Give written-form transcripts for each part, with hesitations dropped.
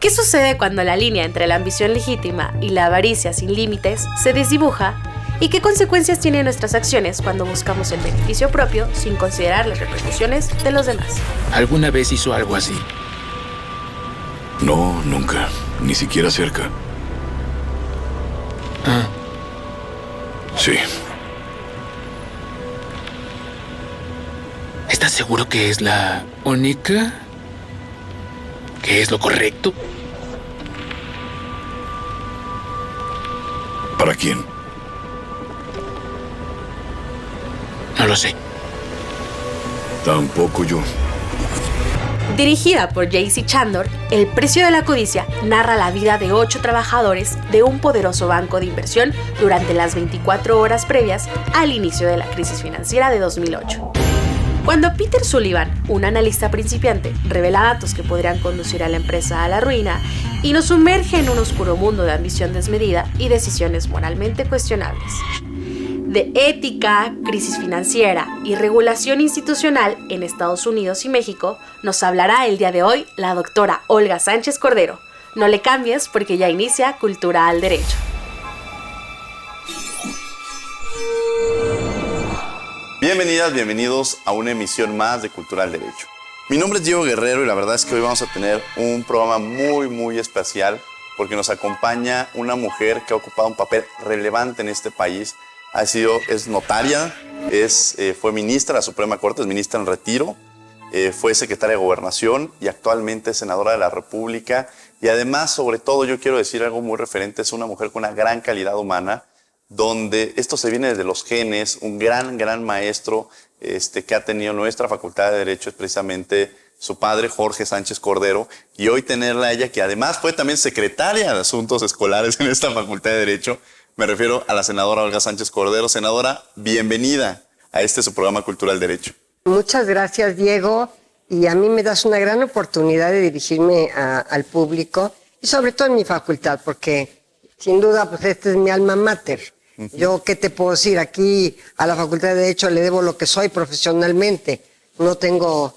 ¿Qué sucede cuando la línea entre la ambición legítima y la avaricia sin límites se desdibuja? ¿Y qué consecuencias tienen nuestras acciones cuando buscamos el beneficio propio sin considerar las repercusiones de los demás? ¿Alguna vez hizo algo así? No, nunca. Ni siquiera cerca. Ah, Sí. ¿estás seguro que es la única? ¿Que es lo correcto? ¿Para quién? No lo sé. Tampoco yo. Dirigida por J.C. Chandor, El precio de la codicia narra la vida de 8 trabajadores de un poderoso banco de inversión durante las 24 horas previas al inicio de la crisis financiera de 2008. Cuando Peter Sullivan, un analista principiante, revela datos que podrían conducir a la empresa a la ruina y nos sumerge en un oscuro mundo de ambición desmedida y decisiones moralmente cuestionables. De ética, crisis financiera y regulación institucional en Estados Unidos y México, nos hablará el día de hoy la doctora Olga Sánchez Cordero. No le cambies porque ya inicia Cultura al Derecho. Bienvenidas, bienvenidos a una emisión más de Cultura al Derecho. Mi nombre es Diego Guerrero y la verdad es que hoy vamos a tener un programa muy especial porque nos acompaña una mujer que ha ocupado un papel relevante en este país. Es notaria, fue ministra de la Suprema Corte, es ministra en retiro, fue secretaria de Gobernación y actualmente es senadora de la República. Y además, sobre todo, yo quiero decir algo muy referente, es una mujer con una gran calidad humana, donde esto se viene desde los genes, un gran maestro que ha tenido nuestra Facultad de Derecho es precisamente su padre, Jorge Sánchez Cordero, y hoy tenerla a ella, que además fue también secretaria de Asuntos Escolares en esta Facultad de Derecho. Me refiero a la senadora Olga Sánchez Cordero. Senadora, bienvenida a su programa Cultura al Derecho. Muchas gracias, Diego, y a mí me das una gran oportunidad de dirigirme al público, y sobre todo en mi facultad, porque sin duda pues este es mi alma mater. Yo, ¿qué te puedo decir? Aquí a la Facultad de Derecho le debo lo que soy profesionalmente. No tengo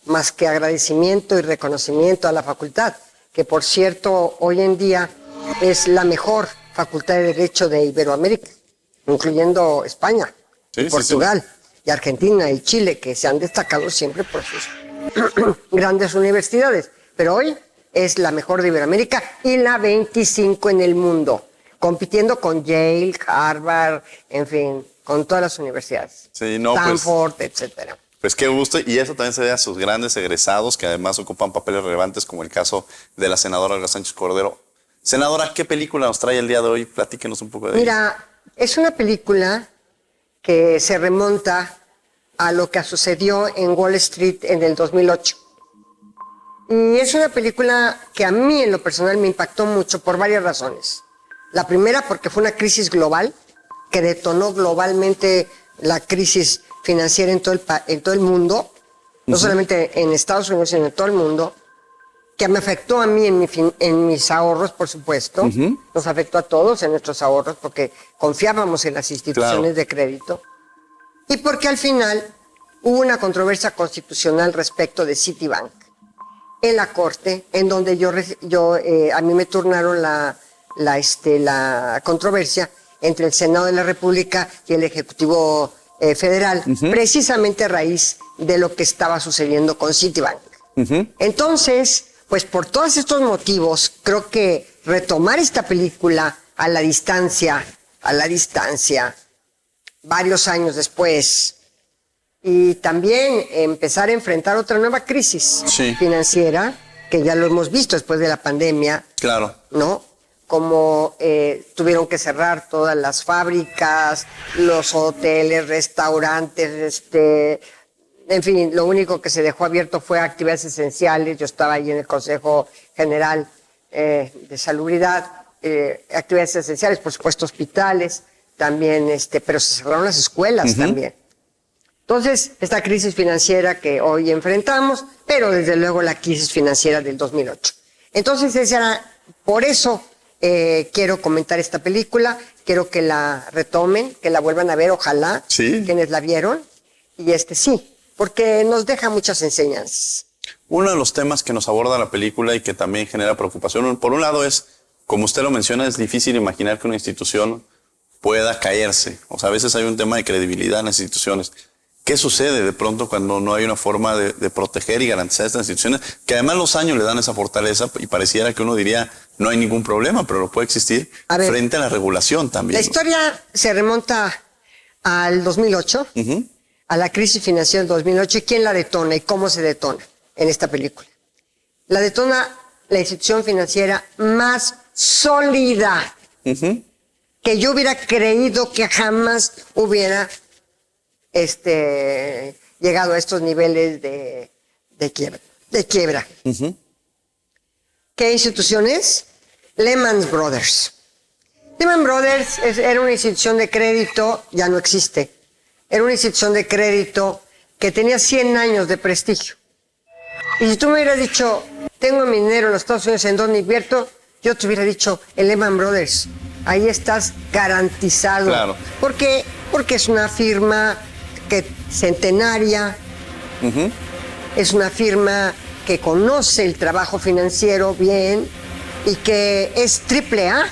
más que agradecimiento y reconocimiento a la facultad, que por cierto, hoy en día es la mejor Facultad de Derecho de Iberoamérica, incluyendo España, Portugal, y Argentina y Chile, que se han destacado siempre por sus grandes universidades. Pero hoy es la mejor de Iberoamérica y la 25 en el mundo, compitiendo con Yale, Harvard, en fin, con todas las universidades. Sí, no, Stanford, etcétera. Pues qué gusto, y eso también se debe a sus grandes egresados, que además ocupan papeles relevantes, como el caso de la senadora Olga Sánchez Cordero. Senadora, ¿qué película nos trae el día de hoy? Platíquenos un poco de ella. Mira, es una película que se remonta a lo que sucedió en Wall Street en el 2008. Y es una película que a mí en lo personal me impactó mucho por varias razones. La primera, porque fue una crisis global que detonó globalmente la crisis financiera en todo el mundo, no solamente en Estados Unidos, sino en todo el mundo, que me afectó a mí en mis ahorros, por supuesto. Nos afectó a todos en nuestros ahorros porque confiábamos en las instituciones de crédito. Y porque al final hubo una controversia constitucional respecto de Citibank en la Corte, en donde a mí me turnaron la controversia entre el Senado de la República y el Ejecutivo Federal, precisamente a raíz de lo que estaba sucediendo con Citibank. Entonces, pues por todos estos motivos, creo que retomar esta película a la distancia, varios años después, y también empezar a enfrentar otra nueva crisis financiera, que ya lo hemos visto después de la pandemia. Claro. ¿No? Como tuvieron que cerrar todas las fábricas, los hoteles, restaurantes, en fin, lo único que se dejó abierto fue actividades esenciales. Yo estaba ahí en el Consejo General de Salubridad, actividades esenciales, por supuesto hospitales, también, pero se cerraron las escuelas también. Entonces, esta crisis financiera que hoy enfrentamos, pero desde luego la crisis financiera del 2008. Entonces, por eso quiero comentar esta película, quiero que la retomen, que la vuelvan a ver, ojalá, quienes la vieron, y sí, porque nos deja muchas enseñanzas. Uno de los temas que nos aborda la película y que también genera preocupación, por un lado es, como usted lo menciona, es difícil imaginar que una institución pueda caerse. O sea, a veces hay un tema de credibilidad en las instituciones. ¿Qué sucede de pronto cuando no hay una forma de proteger y garantizar estas instituciones? Que además los años le dan esa fortaleza y pareciera que uno diría no hay ningún problema, pero lo puede existir frente a la regulación también. La historia se remonta al 2008, a la crisis financiera del 2008, y quién la detona y cómo se detona en esta película. La detona la institución financiera más sólida que yo hubiera creído que jamás hubiera llegado a estos niveles de quiebra. ¿Qué institución es? Lehman Brothers. Lehman Brothers era una institución de crédito, ya no existe. Era una institución de crédito que tenía 100 años de prestigio. Y si tú me hubieras dicho, tengo mi dinero en los Estados Unidos, ¿en dónde invierto? Yo te hubiera dicho, en Lehman Brothers. Ahí estás garantizado. Claro. ¿Por qué? Porque es una firma centenaria. Es una firma que conoce el trabajo financiero bien y que es AAA.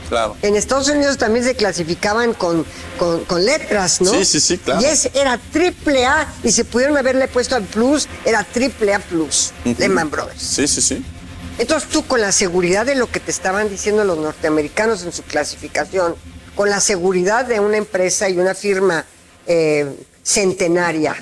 Claro. En Estados Unidos también se clasificaban con letras, ¿no? Sí, claro. Y era AAA y se pudieron haberle puesto al plus, era AAA plus, Lehman Brothers. Sí. Entonces tú, con la seguridad de lo que te estaban diciendo los norteamericanos en su clasificación, con la seguridad de una empresa y una firma centenaria,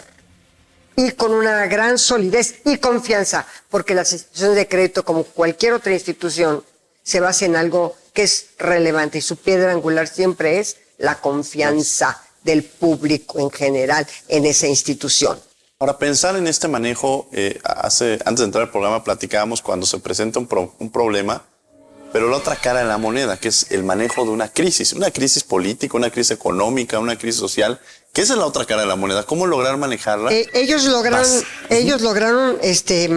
y con una gran solidez y confianza, porque las instituciones de crédito, como cualquier otra institución, se basan en algo que es relevante, y su piedra angular siempre es la confianza del público en general en esa institución. Ahora, pensar en este manejo, antes de entrar al programa platicábamos cuando se presenta un problema, pero la otra cara de la moneda, que es el manejo de una crisis política, una crisis económica, una crisis social, que esa es la otra cara de la moneda. ¿Cómo lograr manejarla? Ellos lograron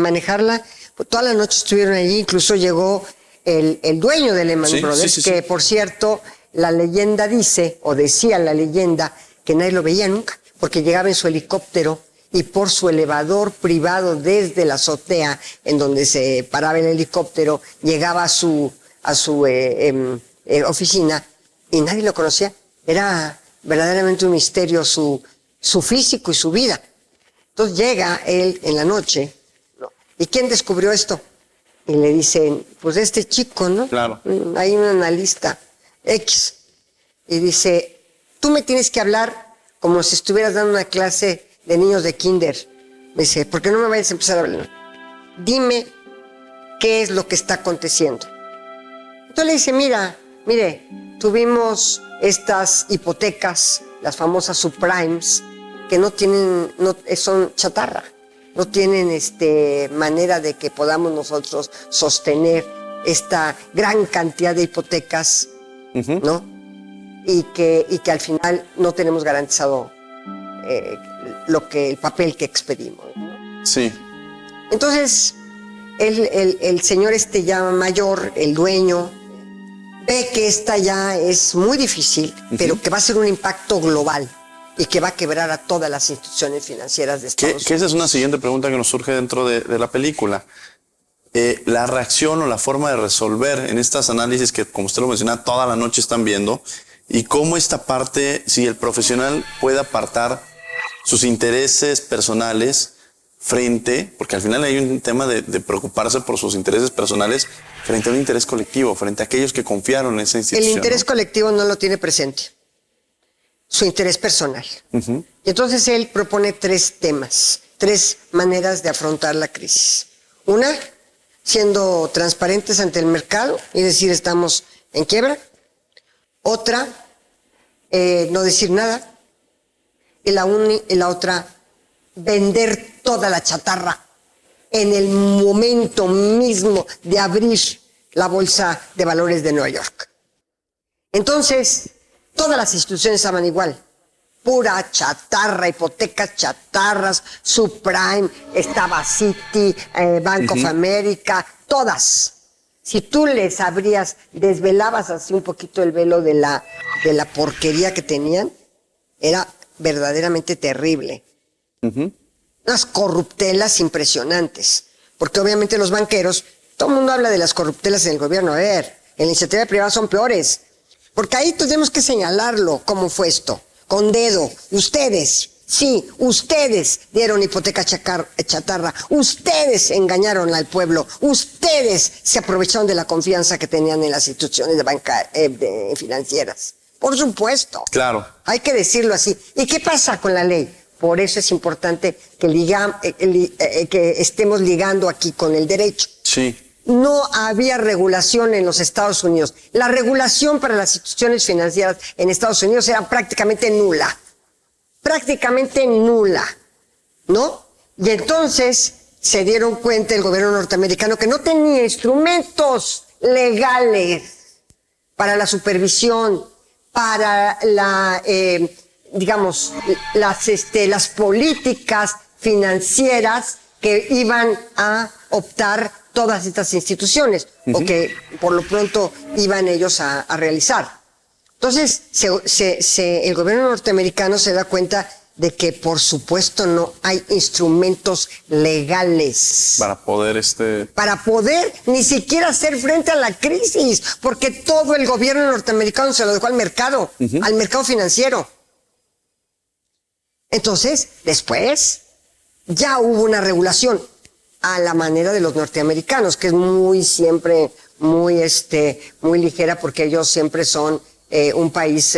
manejarla. Toda la noche estuvieron allí, incluso llegó el dueño de Lehman Brothers, que por cierto, la leyenda dice, o decía la leyenda, que nadie lo veía nunca, porque llegaba en su helicóptero y por su elevador privado desde la azotea en donde se paraba el helicóptero, llegaba a su oficina y nadie lo conocía. Era verdaderamente un misterio su físico y su vida. Entonces llega él en la noche, ¿no? ¿Y quién descubrió esto? Y le dicen, pues este chico, ¿no? Claro. Hay un analista X. Y dice, tú me tienes que hablar como si estuvieras dando una clase de niños de kinder. Me dice, ¿por qué no me vayas a empezar a hablar? Dime qué es lo que está aconteciendo. Entonces le dice, mire, tuvimos estas hipotecas, las famosas subprimes, que son chatarra. No tienen manera de que podamos nosotros sostener esta gran cantidad de hipotecas, ¿no? Y que al final no tenemos garantizado el papel que expedimos, ¿no? Sí. Entonces, el señor ya mayor, el dueño, ve que esta ya es muy difícil, pero que va a ser un impacto global y que va a quebrar a todas las instituciones financieras de Estados Unidos. Que esa es una siguiente pregunta que nos surge dentro de la película. La reacción o la forma de resolver en estas análisis que, como usted lo menciona, toda la noche están viendo, y cómo esta parte, si el profesional puede apartar sus intereses personales porque al final hay un tema de preocuparse por sus intereses personales frente a un interés colectivo, frente a aquellos que confiaron en esa institución. El interés colectivo no lo tiene presente, su interés personal. Y entonces él propone 3 temas, 3 maneras de afrontar la crisis. Una, siendo transparentes ante el mercado y decir estamos en quiebra. Otra, no decir nada. Y la otra, vender toda la chatarra en el momento mismo de abrir la bolsa de valores de Nueva York. Entonces, todas las instituciones estaban igual. Pura chatarra, hipotecas chatarras, subprime, estaba Citi, Bank of America, todas. Si tú les desvelabas así un poquito el velo de la porquería que tenían, era verdaderamente terrible. unas corruptelas impresionantes. Porque obviamente los banqueros, todo el mundo habla de las corruptelas en el gobierno. A ver, en la iniciativa privada son peores. Porque ahí tenemos que señalarlo, cómo fue esto. Con dedo. Ustedes, sí, ustedes dieron hipoteca chatarra. Ustedes engañaron al pueblo. Ustedes se aprovecharon de la confianza que tenían en las instituciones financieras. Por supuesto. Claro. Hay que decirlo así. ¿Y qué pasa con la ley? Por eso es importante que estemos ligando aquí con el derecho. Sí. No había regulación en los Estados Unidos. La regulación para las instituciones financieras en Estados Unidos era prácticamente nula. Prácticamente nula, ¿no? Y entonces se dieron cuenta el gobierno norteamericano que no tenía instrumentos legales para la supervisión, para las políticas financieras que iban a optar todas estas instituciones, o que por lo pronto iban ellos a realizar. Entonces, el gobierno norteamericano se da cuenta de que, por supuesto, no hay instrumentos legales Para poder ni siquiera hacer frente a la crisis, porque todo el gobierno norteamericano se lo dejó al mercado financiero. Entonces, después, ya hubo una regulación a la manera de los norteamericanos, que es siempre muy ligera, porque ellos siempre son un país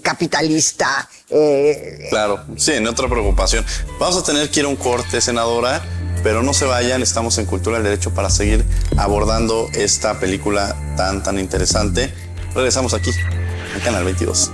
capitalista. Claro, sí, en otra preocupación. Vamos a tener que ir a un corte, senadora, pero no se vayan, estamos en Cultura del Derecho para seguir abordando esta película tan interesante. Regresamos aquí, en Canal 22.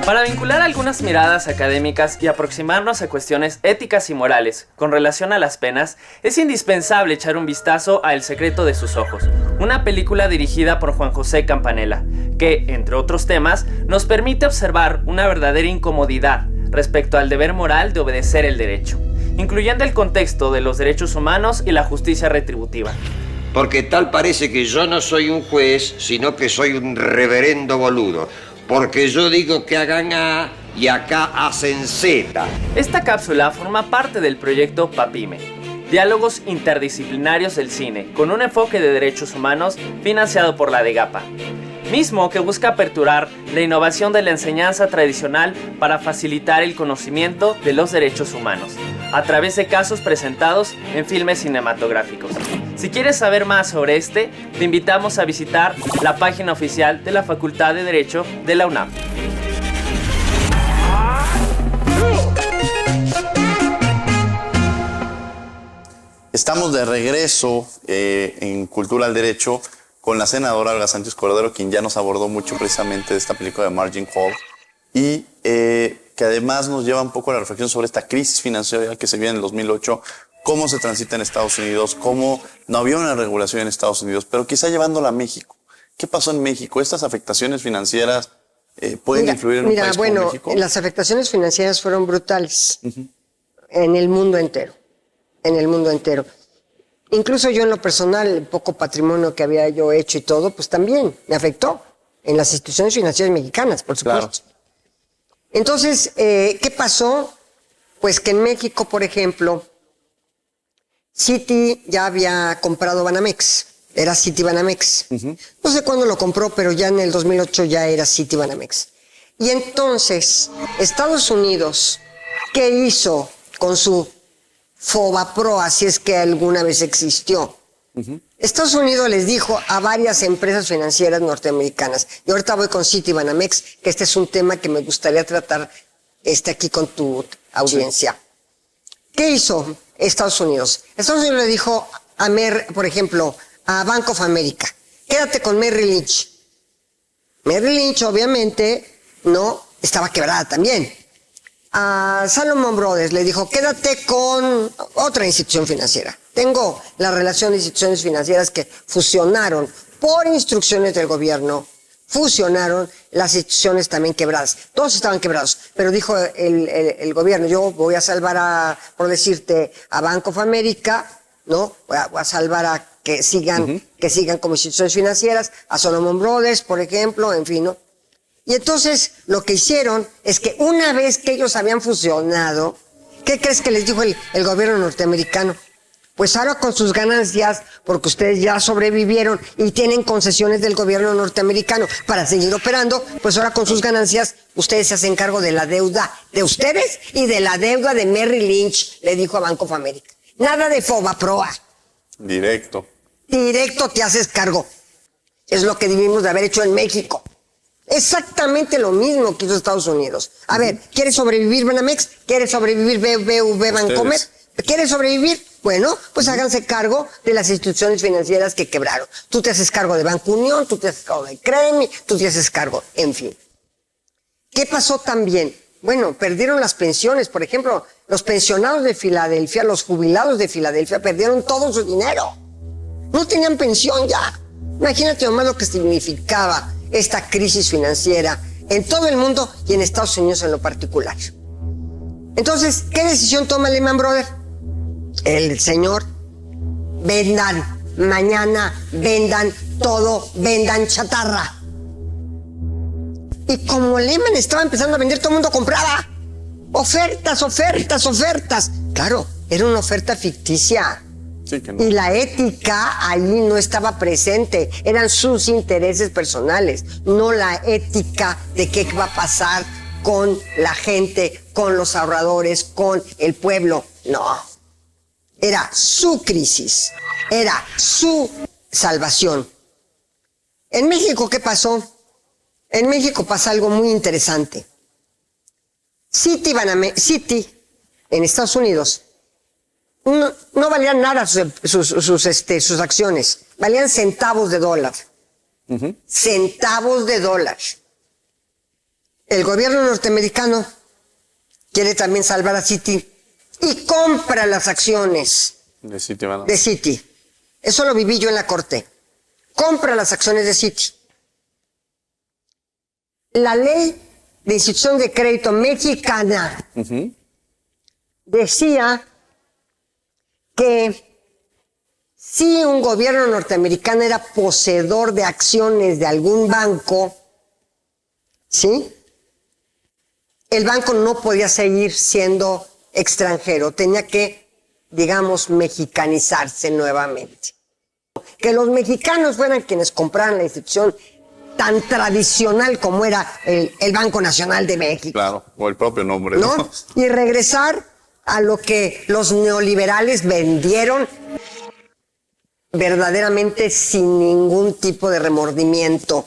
Para vincular algunas miradas académicas y aproximarnos a cuestiones éticas y morales con relación a las penas, es indispensable echar un vistazo a El secreto de sus ojos, una película dirigida por Juan José Campanella, que, entre otros temas, nos permite observar una verdadera incomodidad respecto al deber moral de obedecer el derecho, incluyendo el contexto de los derechos humanos y la justicia retributiva. Porque tal parece que yo no soy un juez, sino que soy un reverendo boludo. Porque yo digo que hagan A y acá hacen Z. Esta cápsula forma parte del proyecto PAPIME, Diálogos Interdisciplinarios del Cine, con un enfoque de derechos humanos financiado por la DEGAPA, mismo que busca aperturar la innovación de la enseñanza tradicional para facilitar el conocimiento de los derechos humanos, a través de casos presentados en filmes cinematográficos. Si quieres saber más sobre te invitamos a visitar la página oficial de la Facultad de Derecho de la UNAM. Estamos de regreso en Cultura al Derecho con la senadora Olga Sánchez Cordero, quien ya nos abordó mucho precisamente de esta película de Margin Call, y que además nos lleva un poco a la reflexión sobre esta crisis financiera que se vive en el 2008, cómo se transita en Estados Unidos, cómo no había una regulación en Estados Unidos, pero quizá llevándola a México. ¿Qué pasó en México? ¿Estas afectaciones financieras pueden influir en un país como México? Las afectaciones financieras fueron brutales en el mundo entero. En el mundo entero. Incluso yo en lo personal, el poco patrimonio que había yo hecho y todo, pues también me afectó en las instituciones financieras mexicanas, por supuesto. Claro. Entonces, ¿qué pasó? Pues que en México, por ejemplo, Citi ya había comprado Banamex. Era Citi Banamex. No sé cuándo lo compró, pero ya en el 2008 ya era Citi Banamex. Y entonces, Estados Unidos, ¿qué hizo con su Fobapro, así es que alguna vez existió? Estados Unidos les dijo a varias empresas financieras norteamericanas, y ahorita voy con Citi Banamex, que este es un tema que me gustaría tratar aquí con tu audiencia. Sí. ¿Qué hizo Estados Unidos? Estados Unidos le dijo por ejemplo, a Bank of America, quédate con Merrill Lynch. Merrill Lynch, obviamente, no estaba quebrada también. a Salomon Brothers le dijo, quédate con otra institución financiera. Tengo la relación de instituciones financieras que fusionaron por instrucciones del gobierno, fusionaron las instituciones también quebradas. Todos estaban quebrados, pero dijo el gobierno, yo voy a salvar por decirte, a Bank of America, ¿no? Voy a salvar a que sigan como instituciones financieras, a Salomon Brothers, por ejemplo, en fin, ¿no? Y entonces lo que hicieron es que una vez que ellos habían fusionado, ¿qué crees que les dijo el gobierno norteamericano? Pues ahora con sus ganancias, porque ustedes ya sobrevivieron y tienen concesiones del gobierno norteamericano para seguir operando, pues ahora con sus ganancias ustedes se hacen cargo de la deuda de ustedes y de la deuda de Merrill Lynch, le dijo a Bank of America. Nada de FOBAPROA. Directo. Directo te haces cargo. Es lo que debimos de haber hecho en México. Exactamente lo mismo que hizo Estados Unidos. A ver, ¿quieres sobrevivir Banamex? ¿Quieres sobrevivir BBV Bancomer? ¿Quieres sobrevivir? Bueno, pues háganse cargo de las instituciones financieras que quebraron. Tú te haces cargo de Banco Unión, tú te haces cargo de Cremi, tú te haces cargo, en fin. ¿Qué pasó también? Bueno, perdieron las pensiones. Por ejemplo, los pensionados de Filadelfia, los jubilados de Filadelfia, perdieron todo su dinero. No tenían pensión ya. Imagínate nomás lo que significaba esta crisis financiera en todo el mundo y en Estados Unidos en lo particular. Entonces, ¿qué decisión toma Lehman Brothers? El señor, vendan, mañana vendan todo, vendan chatarra. Y como Lehman estaba empezando a vender, todo el mundo compraba. Ofertas, ofertas, ofertas. Claro, era una oferta ficticia. Sí, que no. Y la ética ahí no estaba presente. Eran sus intereses personales, no la ética de qué va a pasar con la gente, con los ahorradores, con el pueblo. No. Era su crisis. Era su salvación. En México, ¿qué pasó? En México pasa algo muy interesante. Citi, en Estados Unidos, no valían nada sus acciones. Valían centavos de dólar. Centavos de dólar. El gobierno norteamericano quiere también salvar a Citi y compra las acciones de Citi. Eso lo viví yo en la corte. Compra las acciones de Citi. La ley de institución de crédito mexicana decía que si un gobierno norteamericano era poseedor de acciones de algún banco, ¿sí? El banco no podía seguir siendo extranjero, tenía que, digamos, mexicanizarse nuevamente. Que los mexicanos fueran quienes compraran la institución tan tradicional como era el Banco Nacional de México. Claro, o el propio nombre, ¿no? Y regresar a lo que los neoliberales vendieron verdaderamente sin ningún tipo de remordimiento.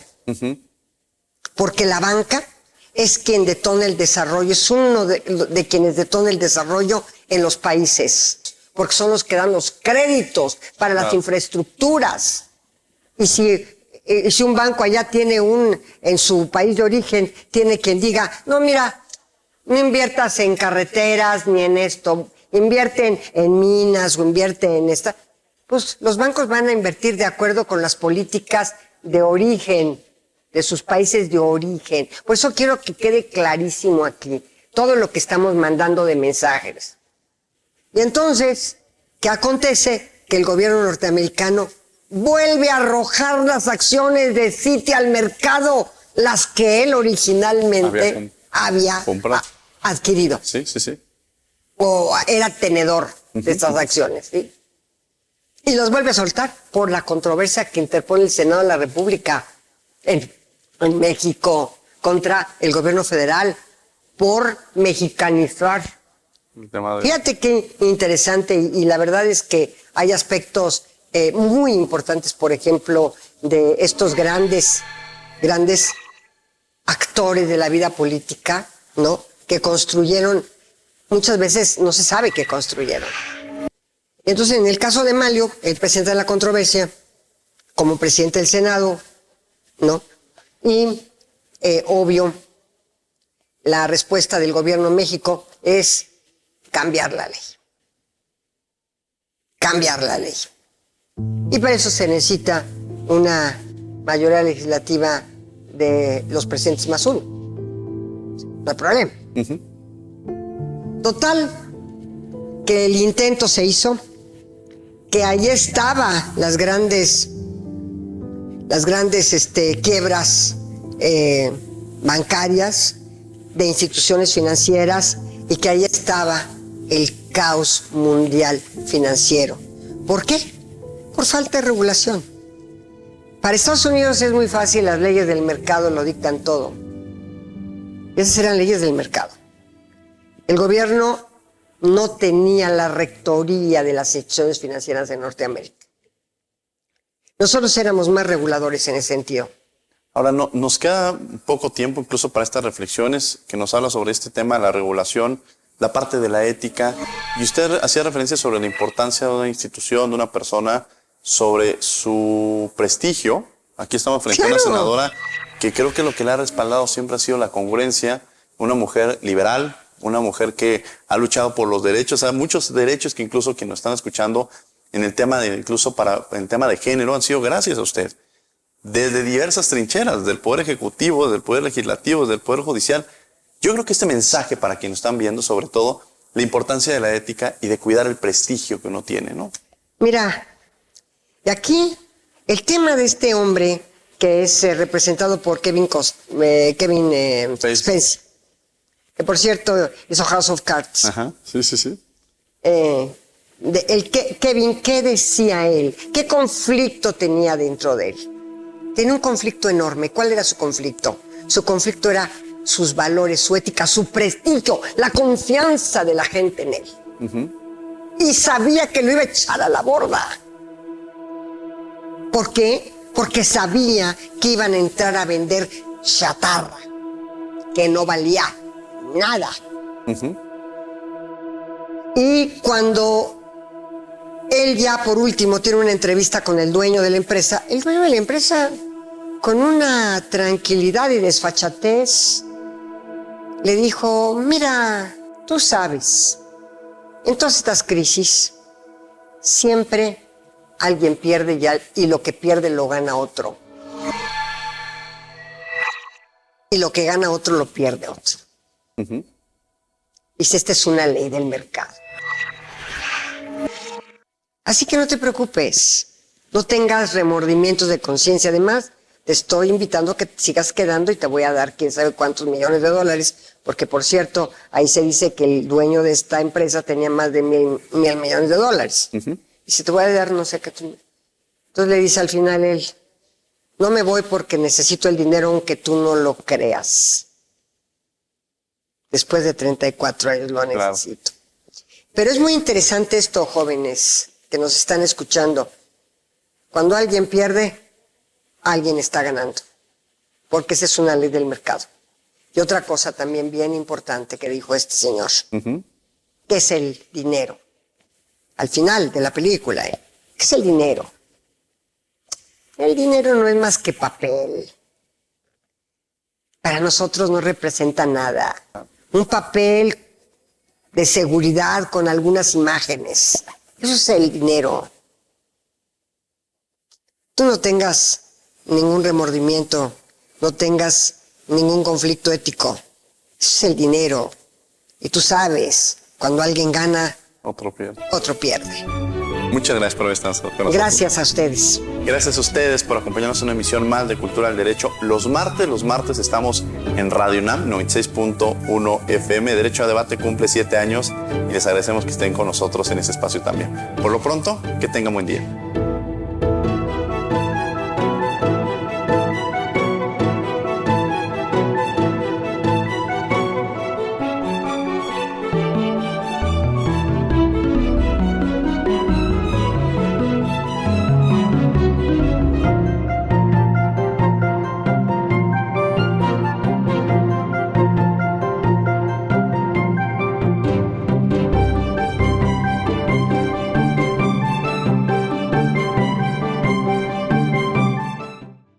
Porque la banca es quien detona el desarrollo, es uno de quienes detona el desarrollo en los países, porque son los que dan los créditos para las infraestructuras. Y si un banco allá tiene en su país de origen, tiene quien diga, no, mira, no inviertas en carreteras ni en esto, invierten en minas o invierte en esta. Pues los bancos van a invertir de acuerdo con las políticas de origen, de sus países de origen. Por eso quiero que quede clarísimo aquí todo lo que estamos mandando de mensajes. Y entonces, ¿qué acontece? Que el gobierno norteamericano vuelve a arrojar las acciones de Citi al mercado, las que él originalmente había adquirido. Sí, sí, sí. O era tenedor de estas acciones, ¿sí? Y los vuelve a soltar por la controversia que interpone el Senado de la República en México contra el gobierno federal por mexicanizar. Fíjate qué interesante, y la verdad es que hay aspectos muy importantes, por ejemplo, de estos grandes actores de la vida política, ¿no? Que construyeron, muchas veces no se sabe qué construyeron. Entonces, en el caso de Malio, el presidente de la controversia, como presidente del Senado, ¿no? Y, obvio, la respuesta del gobierno de México es cambiar la ley. Cambiar la ley. Y para eso se necesita una mayoría legislativa de los presidentes más uno. No hay problema. Total, que el intento se hizo, que ahí estaban las grandes quiebras bancarias, de instituciones financieras, y que ahí estaba el caos mundial financiero. ¿Por qué? Por falta de regulación. Para Estados Unidos es muy fácil, las leyes del mercado lo dictan todo. Esas eran leyes del mercado. El gobierno no tenía la rectoría de las instituciones financieras de Norteamérica. Nosotros éramos más reguladores en ese sentido. Ahora, nos queda poco tiempo incluso para estas reflexiones que nos habla sobre este tema de la regulación, la parte de la ética. Y usted hacía referencia sobre la importancia de una institución, de una persona, sobre su prestigio. Aquí estamos frente a una senadora que creo que lo que le ha respaldado siempre ha sido la congruencia, una mujer liberal, una mujer que ha luchado por los derechos, hay muchos derechos que incluso quienes nos están escuchando en el tema de, incluso en tema de género, han sido gracias a usted. Desde diversas trincheras, del Poder Ejecutivo, del Poder Legislativo, del Poder Judicial. Yo creo que este mensaje para quienes están viendo, sobre todo, la importancia de la ética y de cuidar el prestigio que uno tiene, ¿no? Mira, y aquí el tema de este hombre que es representado por Kevin Spacey, que por cierto hizo House of Cards. Ajá, sí. Kevin, ¿qué decía él? ¿Qué conflicto tenía dentro de él? Tenía un conflicto enorme. ¿Cuál era su conflicto? Su conflicto era sus valores, su ética, su prestigio, la confianza de la gente en él. Y sabía que lo iba a echar a la borda. ¿Por qué? Porque sabía que iban a entrar a vender chatarra, que no valía nada. Y cuando él ya por último tiene una entrevista con el dueño de la empresa, el dueño de la empresa, con una tranquilidad y desfachatez, le dijo: mira, tú sabes, en todas estas crisis siempre alguien pierde y lo que pierde lo gana otro. Y lo que gana otro lo pierde otro. Dice, esta es una ley del mercado. Así que no te preocupes, no tengas remordimientos de conciencia. Además, te estoy invitando a que te sigas quedando y te voy a dar quién sabe cuántos millones de dólares, porque por cierto, ahí se dice que el dueño de esta empresa tenía más de mil millones de dólares. Y si te voy a dar no sé qué. Entonces le dice al final él: no me voy porque necesito el dinero aunque tú no lo creas. Después de 34 años lo necesito. Claro. Pero es muy interesante esto, jóvenes que nos están escuchando. Cuando alguien pierde, alguien está ganando. Porque esa es una ley del mercado. Y otra cosa también bien importante que dijo este señor, que es el dinero. Al final de la película, ¿qué es el dinero? El dinero no es más que papel. Para nosotros no representa nada. Un papel de seguridad con algunas imágenes. Eso es el dinero. Tú no tengas ningún remordimiento, no tengas ningún conflicto ético. Eso es el dinero. Y tú sabes, cuando alguien gana, otro pierde. Otro pierde. Muchas gracias por haber estado con nosotros. Gracias a ustedes. Gracias a ustedes por acompañarnos en una emisión más de Cultura del Derecho. Los martes estamos en Radio UNAM 96.1 FM. Derecho a Debate cumple 7 años y les agradecemos que estén con nosotros en ese espacio también. Por lo pronto, que tengan buen día.